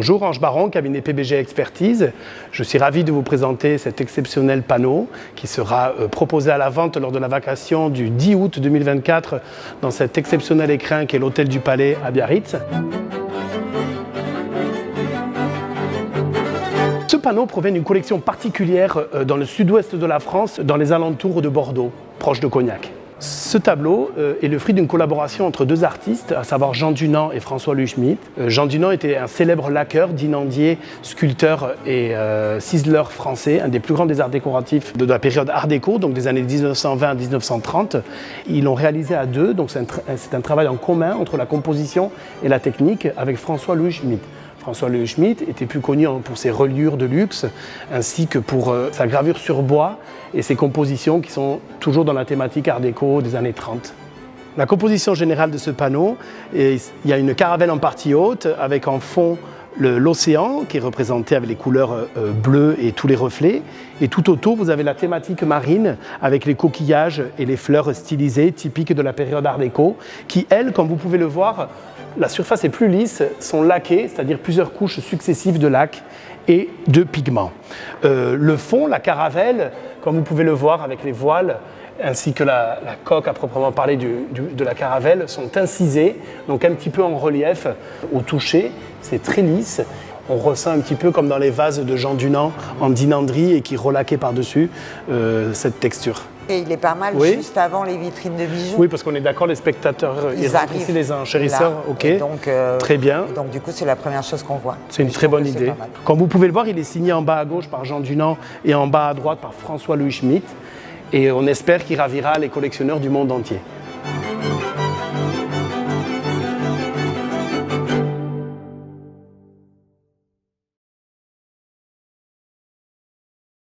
Bonjour, Ange Baron, cabinet PBG Expertise. Je suis ravi de vous présenter cet exceptionnel panneau qui sera proposé à la vente lors de la vacation du 10 août 2024 dans cet exceptionnel écrin qui est l'Hôtel du Palais à Biarritz. Ce panneau provient d'une collection particulière dans le sud-ouest de la France, dans les alentours de Bordeaux, proche de Cognac. Ce tableau est le fruit d'une collaboration entre deux artistes, à savoir Jean Dunand et François-Louis Schmitt. Jean Dunand était un célèbre laqueur, dinandier, sculpteur et ciseleur français, un des plus grands des arts décoratifs de la période Art déco, donc des années 1920 à 1930. Ils l'ont réalisé à deux, donc c'est un travail en commun entre la composition et la technique avec François-Louis Schmitt. François-Louis Schmitt était plus connu pour ses reliures de luxe ainsi que pour sa gravure sur bois et ses compositions qui sont toujours dans la thématique art déco des années 30. La composition générale de ce panneau, il y a une caravelle en partie haute avec en fond l'océan qui est représenté avec les couleurs bleues et tous les reflets. Et tout autour, vous avez la thématique marine avec les coquillages et les fleurs stylisées typiques de la période art déco qui, elles, comme vous pouvez le voir, la surface est plus lisse, sont laquées, c'est-à-dire plusieurs couches successives de lac et de pigments. Le fond, la caravelle, comme vous pouvez le voir avec les voiles, ainsi que la coque à proprement parler de la caravelle, sont incisés, donc un petit peu en relief au toucher, c'est très lisse. On ressent un petit peu comme dans les vases de Jean Dunand en dinanderie et qui relaquaient par-dessus cette texture. Et il est pas mal juste avant les vitrines de bijoux. Oui, parce qu'on est d'accord, les spectateurs, ils rentrent ici, les enchérisseurs, ok, donc, très bien. Donc du coup, c'est la première chose qu'on voit. C'est une très bonne idée. Comme vous pouvez le voir, il est signé en bas à gauche par Jean Dunand et en bas à droite par François-Louis Schmitt. Et on espère qu'il ravira les collectionneurs du monde entier.